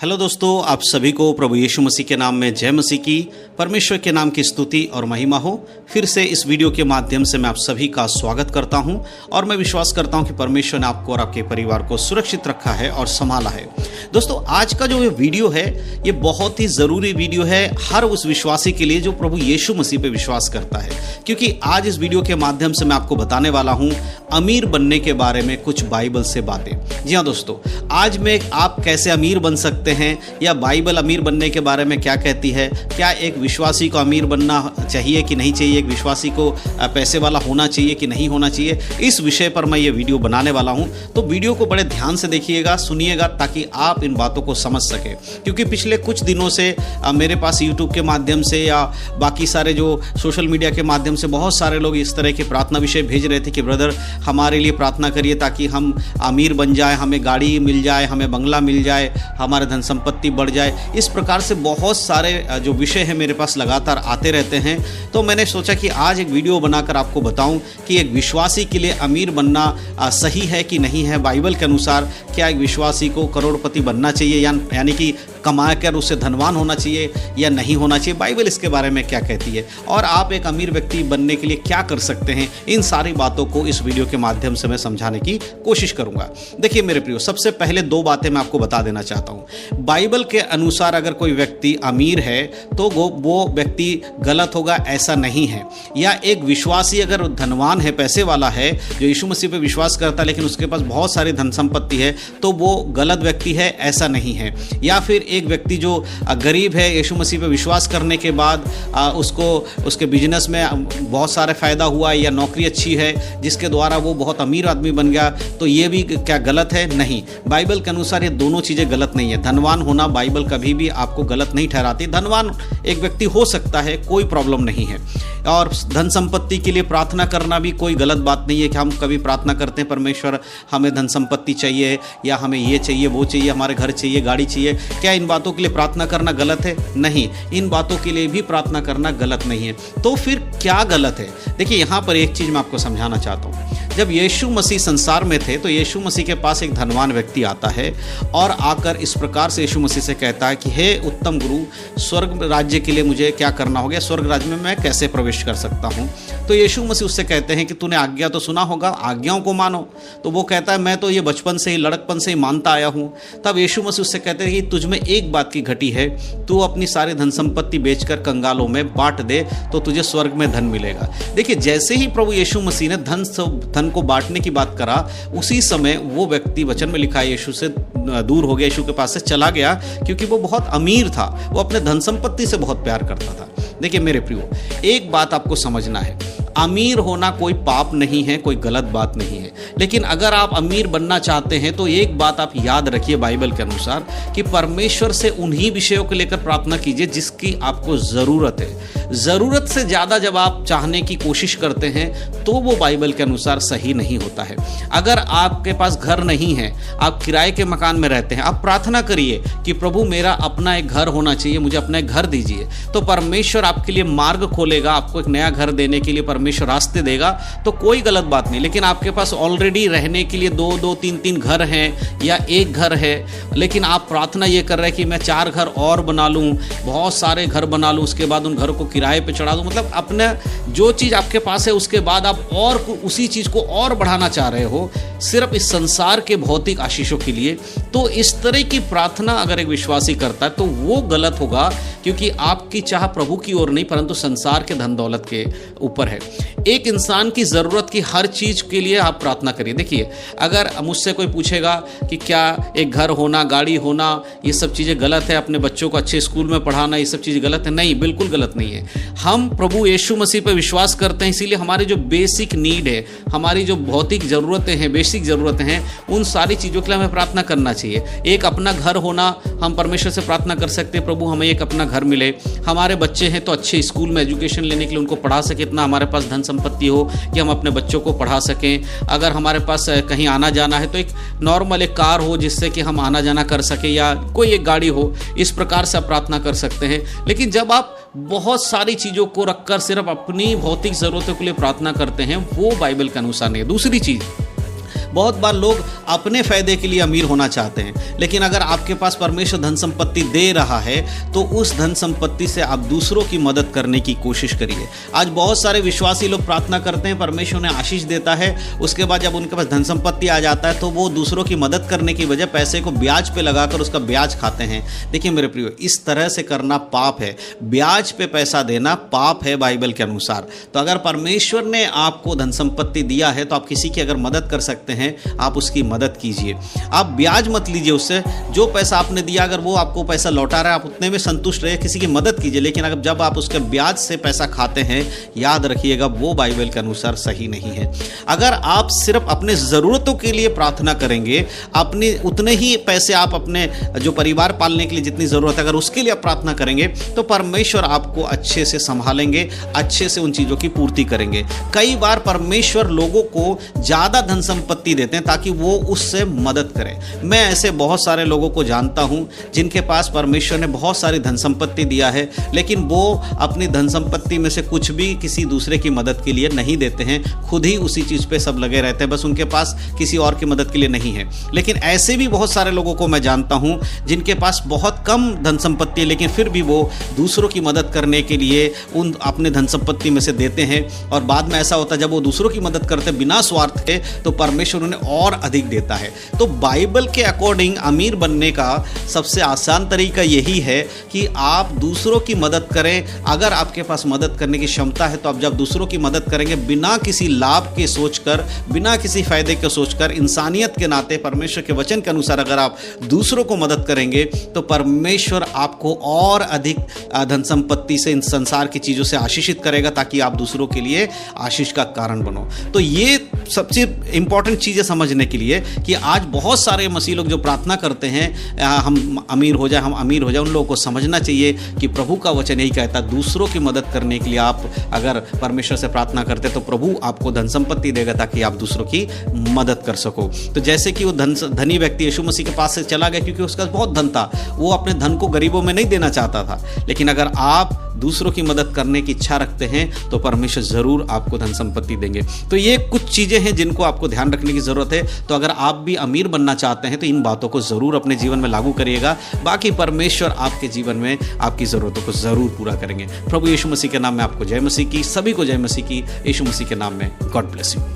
Hello दोस्तों, आप सभी को प्रभु यीशु मसीह के नाम में जय मसीह की, परमेश्वर के नाम की स्तुति और महिमा हो। फिर से इस वीडियो के माध्यम से मैं आप सभी का स्वागत करता हूं और मैं विश्वास करता हूं कि परमेश्वर ने आपको और आपके परिवार को सुरक्षित रखा है और संभाला है। दोस्तों, आज का जो ये वीडियो है ये बहुत ही ज़रूरी वीडियो है हर उस विश्वासी के लिए जो प्रभु यीशु मसीह पे विश्वास करता है, क्योंकि आज इस वीडियो के माध्यम से मैं आपको बताने वाला हूँ अमीर बनने के बारे में कुछ बाइबल से बातें। जी हाँ दोस्तों, आज मैं आप कैसे अमीर बन सकते हैं या बाइबल अमीर बनने के बारे में क्या कहती है, क्या एक विश्वासी को अमीर बनना चाहिए कि नहीं चाहिए, एक विश्वासी को पैसे वाला होना चाहिए कि नहीं होना चाहिए, इस विषय पर मैं ये वीडियो बनाने वाला हूँ। तो वीडियो को बड़े ध्यान से देखिएगा, सुनिएगा, ताकि आप इन बातों को समझ सकें। क्योंकि पिछले कुछ दिनों से मेरे पास यूट्यूब के माध्यम से या बाकी सारे जो सोशल मीडिया के माध्यम से बहुत सारे लोग इस तरह के प्रार्थना विषय भेज रहे थे कि ब्रदर हमारे लिए प्रार्थना करिए ताकि हम अमीर बन जाए, हमें गाड़ी मिल जाए, हमें बंगला मिल जाए, हमारे धन संपत्ति बढ़ जाए। इस प्रकार से बहुत सारे जो विषय हैं मेरे पास लगातार आते रहते हैं। तो मैंने सोचा कि आज एक वीडियो बनाकर आपको बताऊं कि एक विश्वासी के लिए अमीर बनना सही है कि नहीं है। बाइबल के अनुसार क्या एक विश्वासी को करोड़पति बनना चाहिए यानी कि कमा कर उससे धनवान होना चाहिए या नहीं होना चाहिए, बाइबल इसके बारे में क्या कहती है और आप एक अमीर व्यक्ति बनने के लिए क्या कर सकते हैं। इन सारी बातों को इस वीडियो के माध्यम से मैं समझाने की कोशिश करूंगा। देखिए मेरे प्रियो, सबसे पहले दो बातें मैं आपको बता देना चाहता हूं। बाइबल के अनुसार अगर कोई व्यक्ति अमीर है तो वो व्यक्ति गलत होगा, ऐसा नहीं है। या एक विश्वासी अगर धनवान है, पैसे वाला है, जो यीशु मसीह पे विश्वास करता है लेकिन उसके पास बहुत सारी धन संपत्ति है, तो वो गलत व्यक्ति है, ऐसा नहीं है। या फिर एक व्यक्ति जो गरीब है, यीशु मसीह पे विश्वास करने के बाद उसको उसके बिजनेस में बहुत सारे फायदा हुआ या नौकरी अच्छी है जिसके द्वारा वो बहुत अमीर आदमी बन गया, तो ये भी क्या गलत है? नहीं। बाइबल के अनुसार ये दोनों चीज़ें गलत नहीं है। धनवान होना बाइबल कभी भी आपको गलत नहीं ठहराती। धनवान एक व्यक्ति हो सकता है, कोई प्रॉब्लम नहीं है। और धन संपत्ति के लिए प्रार्थना करना भी कोई गलत बात नहीं है कि हम कभी प्रार्थना करते हैं परमेश्वर हमें धन संपत्ति चाहिए या हमें ये चाहिए, वो चाहिए, हमारे घर चाहिए, गाड़ी चाहिए। क्या इन बातों के लिए प्रार्थना करना गलत है? नहीं, इन बातों के लिए भी प्रार्थना करना गलत नहीं है। तो फिर क्या गलत है? देखिए, यहाँ पर एक चीज़ मैं आपको समझाना चाहता हूँ। जब यीशु मसीह संसार में थे तो यीशु मसीह के पास एक धनवान व्यक्ति आता है और आकर इस प्रकार से यीशु मसीह से कहता है कि हे उत्तम गुरु, स्वर्ग राज्य के लिए मुझे क्या करना होगा, स्वर्ग राज्य में मैं कैसे प्रवेश कर सकता हूँ? तो यीशु मसीह उससे कहते हैं कि तूने आज्ञा तो सुना होगा, आज्ञाओं को मानो। तो वो कहता है मैं तो ये बचपन से ही, लड़कपन से ही मानता आया हूँ। तब यीशु मसीह उससे कहते हैं कि तुझमें एक बात की घटी है, तू अपनी सारी धन संपत्ति बेचकर कंगालों में बांट दे तो तुझे स्वर्ग में धन मिलेगा। देखिए, जैसे ही प्रभु यीशु मसीह ने धन को बांटने की बात करा, उसी समय वो व्यक्ति, वचन में लिखा है, यीशु से दूर हो गया, यीशु के पास से चला गया, क्योंकि वो बहुत अमीर था, वो अपने धन संपत्ति से बहुत प्यार करता था। देखिए मेरे प्रियो, एक बात आपको समझना है, अमीर होना कोई पाप नहीं है, कोई गलत बात नहीं है। लेकिन अगर आप अमीर बनना चाहते हैं तो एक बात आप याद रखिए बाइबल के अनुसार कि परमेश्वर से उन्हीं विषयों को लेकर प्रार्थना कीजिए जिसकी आपको ज़रूरत है। ज़रूरत से ज़्यादा जब आप चाहने की कोशिश करते हैं तो वो बाइबल के अनुसार सही नहीं होता है। अगर आपके पास घर नहीं है, आप किराए के मकान में रहते हैं, आप प्रार्थना करिए कि प्रभु मेरा अपना एक घर होना चाहिए, मुझे अपना एक घर दीजिए। तो परमेश्वर आपके लिए मार्ग खोलेगा, आपको एक नया घर देने के लिए परमेश्वर रास्ते देगा, तो कोई गलत बात नहीं। लेकिन आपके पास ऑलरेडी रहने के लिए दो तीन घर हैं या एक घर है, लेकिन आप प्रार्थना ये कर रहे हैं कि मैं 4 घर और बना लूँ, बहुत सारे घर बना लूँ, उसके बाद उन घरों को किराए पे चढ़ा दूँ। मतलब अपने जो चीज़ आपके पास है उसके बाद आप और उसी चीज़ को और बढ़ाना चाह रहे हो सिर्फ इस संसार के भौतिक आशीषों के लिए। तो इस तरह की प्रार्थना अगर एक विश्वासी करता है तो वो गलत होगा, क्योंकि आपकी चाह प्रभु की ओर नहीं परंतु संसार के धन दौलत के ऊपर है। एक इंसान की ज़रूरत की हर चीज़ के लिए आप प्रार्थना करिए। देखिए, अगर मुझसे कोई पूछेगा कि क्या एक घर होना, गाड़ी होना, ये सब चीज़ें गलत है, अपने बच्चों को अच्छे स्कूल में पढ़ाना, ये सब चीज़ें गलत है? नहीं, बिल्कुल गलत नहीं है। हम प्रभु यीशु मसीह पर विश्वास करते हैं, इसीलिए हमारी जो बेसिक नीड है, हमारी जो भौतिक ज़रूरतें हैं, बेसिक ज़रूरतें हैं, उन सारी चीज़ों के लिए हमें प्रार्थना करना चाहिए। एक अपना घर होना, हम परमेश्वर से प्रार्थना कर सकते हैं, प्रभु हमें एक अपना घर मिले। हमारे बच्चे हैं तो अच्छे स्कूल में एजुकेशन लेने के लिए उनको पढ़ा सके, इतना हमारे पास धन संपत्ति हो कि हम अपने बच्चों को पढ़ा सकें। अगर हमारे पास कहीं आना जाना है तो एक नॉर्मल एक कार हो जिससे कि हम आना जाना कर सके, या कोई एक गाड़ी हो, इस प्रकार से आप प्रार्थना कर सकते हैं। लेकिन जब आप बहुत सारी चीज़ों को रखकर सिर्फ अपनी भौतिक ज़रूरतों के लिए प्रार्थना करते हैं, वो बाइबल के अनुसार नहीं है। दूसरी चीज़, बहुत बार लोग अपने फायदे के लिए अमीर होना चाहते हैं, लेकिन अगर आपके पास परमेश्वर धन संपत्ति दे रहा है तो उस धन संपत्ति से आप दूसरों की मदद करने की कोशिश करिए। आज बहुत सारे विश्वासी लोग प्रार्थना करते हैं, परमेश्वर उन्हें आशीष देता है, उसके बाद जब उनके पास धन संपत्ति आ जाता है तो वो दूसरों की मदद करने की वजह पैसे को ब्याज पे लगाकर उसका ब्याज खाते हैं। देखिए मेरे प्रियो, इस तरह से करना पाप है। ब्याज पे पैसा देना पाप है बाइबल के अनुसार। तो अगर परमेश्वर ने आपको धन संपत्ति दिया है तो आप किसी की अगर मदद कर सकते हैं, आप उसकी मदद कीजिए। आप ब्याज मत लीजिए उससे। जो पैसा आपने दिया अगर वो आपको पैसा लौटा रहा है, आप उतने में संतुष्ट रहिए, किसी की मदद कीजिए। लेकिन अगर जब आप उसके ब्याज से पैसा खाते हैं, याद रखिएगा वो बाइबल के अनुसार सही नहीं है। अगर आप सिर्फ अपने ज़रूरतों के लिए प्रार्थना करेंगे, अपने उतने ही पैसे आप अपने जो परिवार पालने के लिए जितनी ज़रूरत है अगर उसके लिए आप प्रार्थना करेंगे तो परमेश्वर आपको अच्छे से संभालेंगे, अच्छे से उन चीज़ों की पूर्ति करेंगे। कई बार परमेश्वर लोगों को ज़्यादा धन संपत्ति देते हैं ताकि वो उससे मदद करें। मैं ऐसे बहुत सारे लोगों को जानता हूं जिनके पास परमेश्वर ने बहुत सारी धन संपत्ति दिया है, लेकिन वो अपनी धन संपत्ति में से कुछ भी किसी दूसरे की मदद के लिए नहीं देते हैं, खुद ही उसी चीज़ पे सब लगे रहते हैं, बस उनके पास किसी और की मदद के लिए नहीं है। लेकिन ऐसे भी बहुत सारे लोगों को मैं जानता हूं जिनके पास बहुत कम धन संपत्ति है, लेकिन फिर भी वो दूसरों की मदद करने के लिए उन अपने धन संपत्ति में से देते हैं, और बाद में ऐसा होता है जब वो दूसरों की मदद करते बिना स्वार्थ के तो परमेश्वर उन्हें और अधिक देता है। तो बाइबल के अकॉर्डिंग अमीर बनने का सबसे आसान तरीका यही है कि आप दूसरों की मदद करें। अगर आपके पास मदद करने की क्षमता है तो आप जब दूसरों की मदद करेंगे बिना किसी लाभ के सोचकर, बिना किसी फायदे के सोचकर, इंसानियत के नाते परमेश्वर के वचन के अनुसार अगर आप दूसरों को मदद करेंगे तो परमेश्वर आपको और अधिक धन संपत्ति से इन संसार की चीज़ों से आशीषित करेगा ताकि आप दूसरों के लिए आशीष का कारण बनो। तो ये सबसे इंपॉर्टेंट चीज़ें समझने के लिए कि आज बहुत सारे मसीह लोग जो प्रार्थना करते हैं हम अमीर हो जाए, हम अमीर हो जाए, उन लोगों को समझना चाहिए कि प्रभु का वचन यही कहता है दूसरों की मदद करने के लिए आप अगर परमेश्वर से प्रार्थना करते तो प्रभु आपको धन संपत्ति देगा ताकि आप दूसरों की मदद कर सको। तो जैसे कि वो धनी व्यक्ति यीशु मसीह के पास से चला गया क्योंकि उसका बहुत धन था, वो अपने धन को गरीबों में नहीं देना चाहता था। लेकिन अगर आप दूसरों की मदद करने की इच्छा रखते हैं तो परमेश्वर ज़रूर आपको धन संपत्ति देंगे। तो ये कुछ चीज़ें हैं जिनको आपको ध्यान रखने की ज़रूरत है। तो अगर आप भी अमीर बनना चाहते हैं तो इन बातों को ज़रूर अपने जीवन में लागू करिएगा, बाकी परमेश्वर आपके जीवन में आपकी ज़रूरतों को ज़रूर पूरा करेंगे। प्रभु यीशु मसीह के नाम में आपको जय मसीह की, सभी को जय मसीह की, यीशु मसीह के नाम में। God bless you.